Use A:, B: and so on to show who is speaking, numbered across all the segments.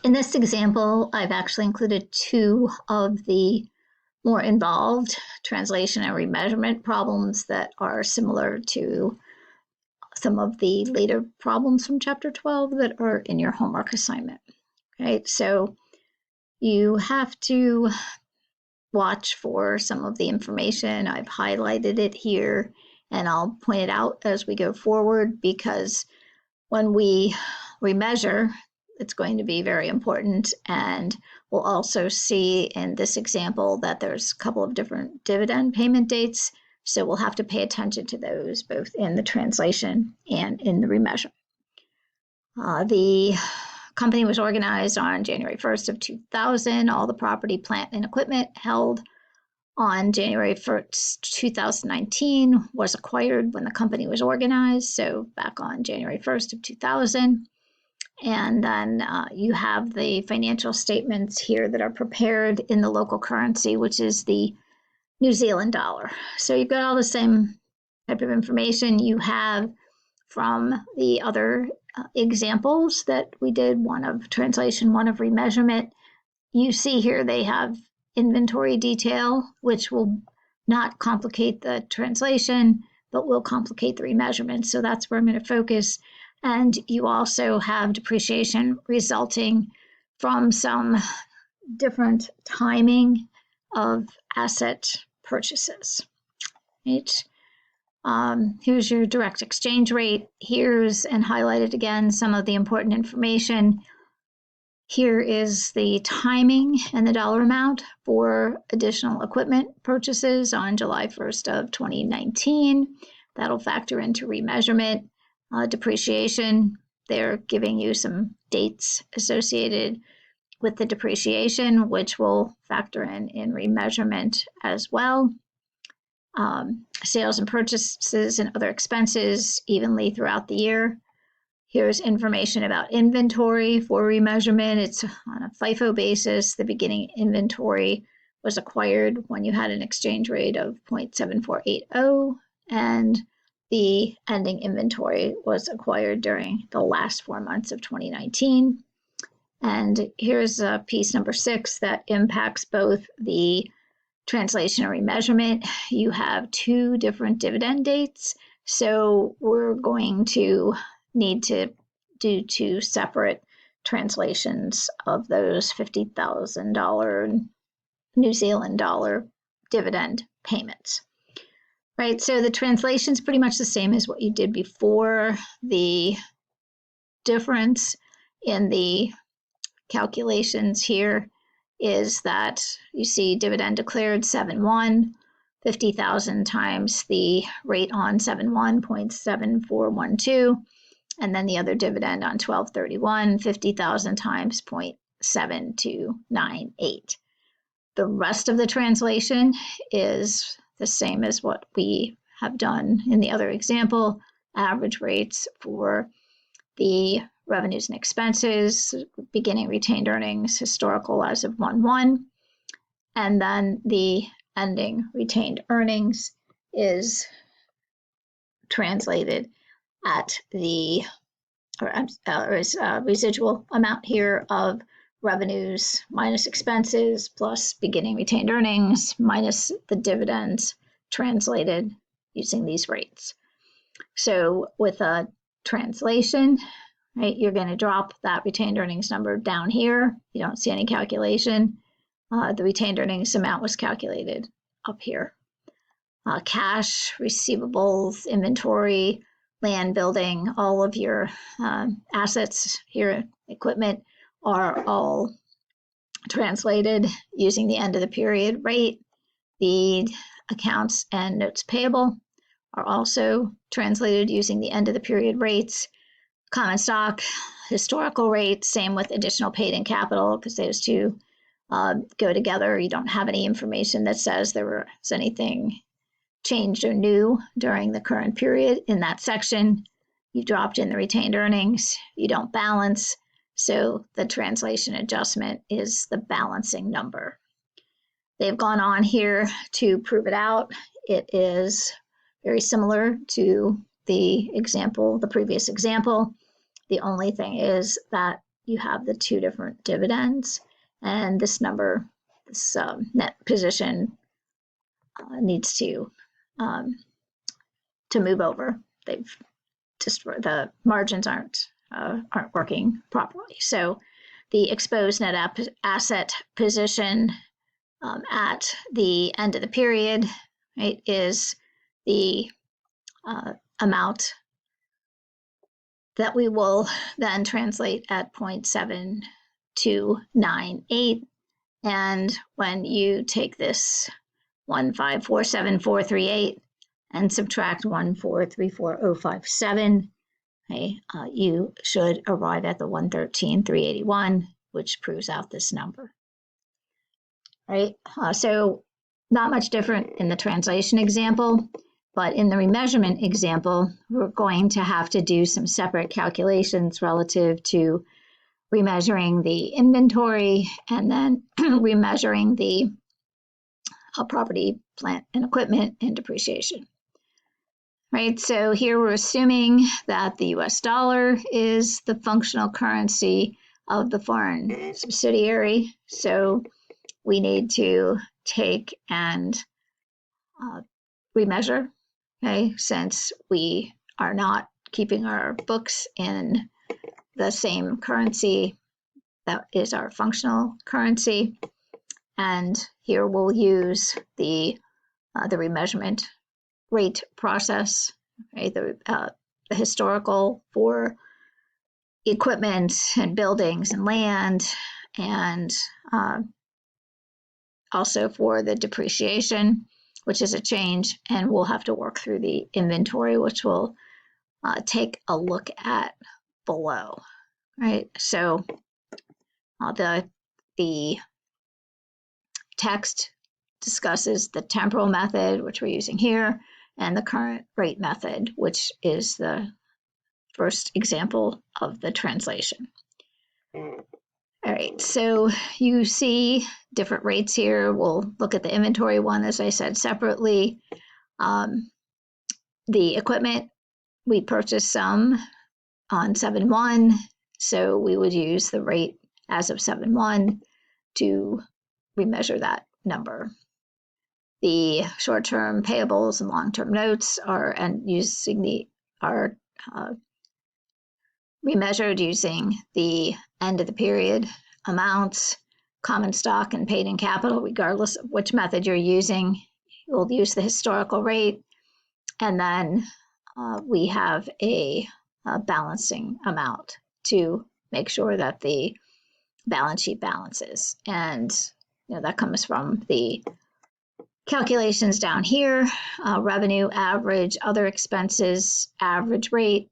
A: In this example, I've actually included two of the more involved translation and remeasurement problems that are similar to some of the later problems from chapter 12 that are in your homework assignment. Right, so you have to watch for some of the information. I've highlighted it here, and I'll point it out as we go forward, because when we remeasure, it's going to be very important. And we'll also see in this example that there's a couple of different dividend payment dates. So we'll have to pay attention to those both in the translation and in the remeasurement. The company was organized on January 1st of 2000. All the property, plant, and equipment held on January 1st, 2019 was acquired when the company was organized. So back on January 1st of 2000. And then you have the financial statements here that are prepared in the local currency, which is the New Zealand dollar. So you've got all the same type of information you have from the other examples that we did, one of translation, one of remeasurement. You see here they have inventory detail, which will not complicate the translation, but will complicate the remeasurement. So that's where I'm going to focus. And you also have depreciation resulting from some different timing of asset purchases. Right? Here's your direct exchange rate. Here's, and highlighted again, some of the important information. Here is the timing and the dollar amount for additional equipment purchases on July 1st of 2019. That'll factor into remeasurement. Depreciation, they're giving you some dates associated with the depreciation, which will factor in remeasurement as well. Sales and purchases and other expenses evenly throughout the year. Here's information about inventory for remeasurement. It's on a FIFO basis. The beginning inventory was acquired when you had an exchange rate of 0.7480, and the ending inventory was acquired during the last 4 months of 2019. And here's piece number 6 that impacts both the translation and remeasurement. You have 2 different dividend dates. So we're going to need to do 2 separate translations of those $50,000 New Zealand dollar dividend payments. Right, so the translation is pretty much the same as what you did before. The difference in the calculations here is that you see dividend declared 7/1, 50,000 times the rate on 7/1, 0.7412, and then the other dividend on 12/31, 50,000 times 0.7298. The rest of the translation is the same as what we have done in the other example. Average rates for the revenues and expenses, beginning retained earnings, historical as of 1/1, and then the ending retained earnings is translated at the residual amount here of revenues minus expenses plus beginning retained earnings minus the dividends translated using these rates. So with a translation, right, you're going to drop that retained earnings number down here. You don't see any calculation. The retained earnings amount was calculated up here. Cash, receivables, inventory, land, building, all of your assets here, equipment, are all translated using the end of the period rate. The accounts and notes payable are also translated using the end of the period rates. Common stock, historical rates, same with additional paid in capital, because those two go together. You don't have any information that says there was anything changed or new during the current period in that section. You dropped in the retained earnings. You don't balance. So the translation adjustment is the balancing number. They've gone on here to prove it out. It is very similar to the example, the previous example. The only thing is that you have the two different dividends, and this number, this net position needs to move over. They've just, the margins aren't working properly. So the exposed net asset position at the end of the period, right, is the amount that we will then translate at 0.7298. And when you take this 1547438 and subtract 1434057, okay, you should arrive at the 113,381, which proves out this number. Right? So not much different in the translation example, but in the remeasurement example, we're going to have to do some separate calculations relative to remeasuring the inventory and then remeasuring the property, plant, and equipment and depreciation. Right, so here we're assuming that the US dollar is the functional currency of the foreign subsidiary. So we need to take and remeasure, okay, since we are not keeping our books in the same currency that is our functional currency. And here we'll use the remeasurement rate process, right? The historical for equipment and buildings and land, and also for the depreciation, which is a change, and we'll have to work through the inventory, which we'll take a look at below, right? So the text discusses the temporal method, which we're using here, and the current rate method, which is the first example of the translation. All right, so you see different rates here. We'll look at the inventory one, as I said, separately. The equipment, we purchased some on 7/1, so we would use the rate as of 7/1 to remeasure that number. The short-term payables and long-term notes are remeasured using the end of the period amounts. Common stock and paid in capital, regardless of which method you're using, you'll use the historical rate. And then we have a balancing amount to make sure that the balance sheet balances. And that comes from the calculations down here, revenue, average, other expenses, average rate,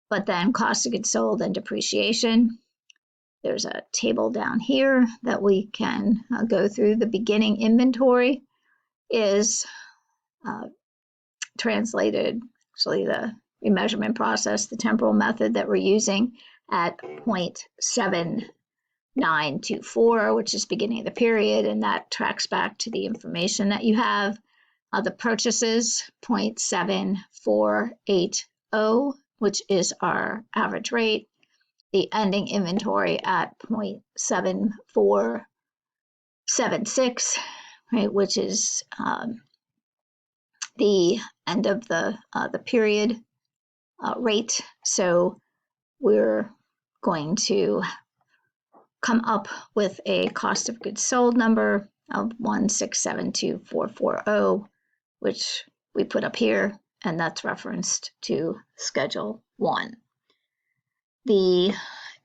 A: but then cost of goods sold and depreciation. There's a table down here that we can go through. The beginning inventory is translated, actually the remeasurement process, the temporal method that we're using at 0.7924, which is beginning of the period, and that tracks back to the information that you have. The purchases, 0.7480, which is our average rate. The ending inventory at 0.7476, right, which is the end of the period rate. So we're going to come up with a cost of goods sold number of 1672440, which we put up here, and that's referenced to Schedule 1. The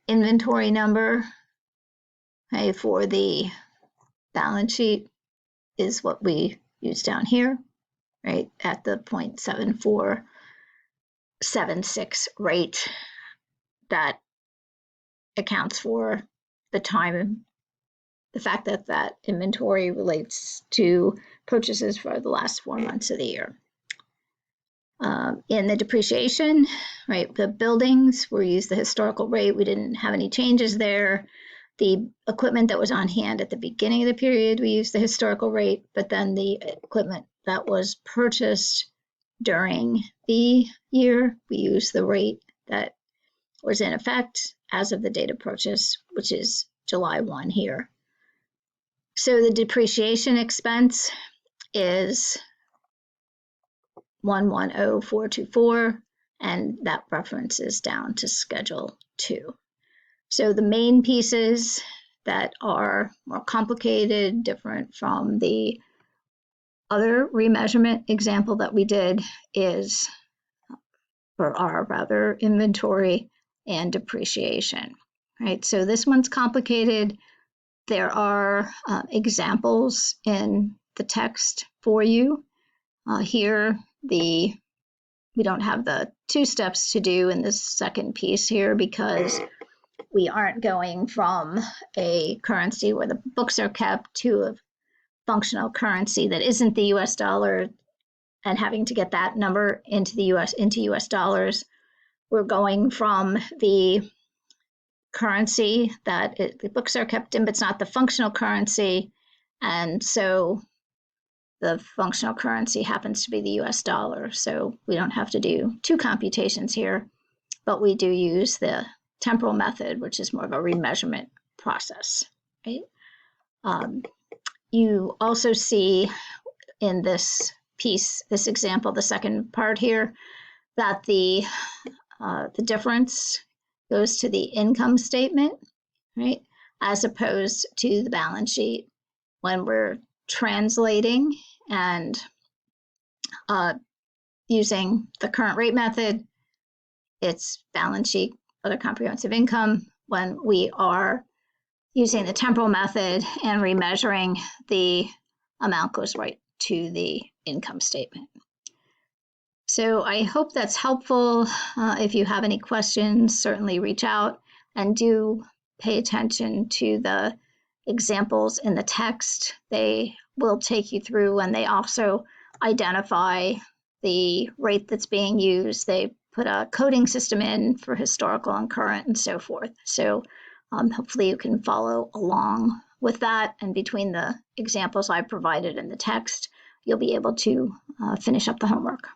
A: inventory number for the balance sheet is what we use down here, right, at the 0.7476 rate. That accounts for the time, the fact that that inventory relates to purchases for the last 4 months of the year. In the depreciation, right, the buildings, we use the historical rate. We didn't have any changes there. The equipment that was on hand at the beginning of the period, we used the historical rate, but then the equipment that was purchased during the year, we use the rate that was in effect as of the date of purchase, which is July 1 here. So the depreciation expense is 110424, and that references down to Schedule 2. So the main pieces that are more complicated, different from the other remeasurement example that we did, is, or are rather, inventory and depreciation, right? So this one's complicated. There are examples in the text for you. Here, we don't have the 2 steps to do in this second piece here because we aren't going from a currency where the books are kept to a functional currency that isn't the US dollar and having to get that number into US dollars. We're going from the currency that the books are kept in, but it's not the functional currency. And so the functional currency happens to be the US dollar. So we don't have to do 2 computations here, but we do use the temporal method, which is more of a remeasurement process, right? You also see in this piece, this example, the second part here, that the difference goes to the income statement, right? As opposed to the balance sheet. When we're translating and using the current rate method, it's balance sheet, other comprehensive income. When we are using the temporal method and remeasuring, the amount goes right to the income statement. So I hope that's helpful. If you have any questions, certainly reach out, and do pay attention to the examples in the text. They will take you through, and they also identify the rate that's being used. They put a coding system in for historical and current and so forth. So hopefully you can follow along with that, and between the examples I provided in the text, you'll be able to finish up the homework.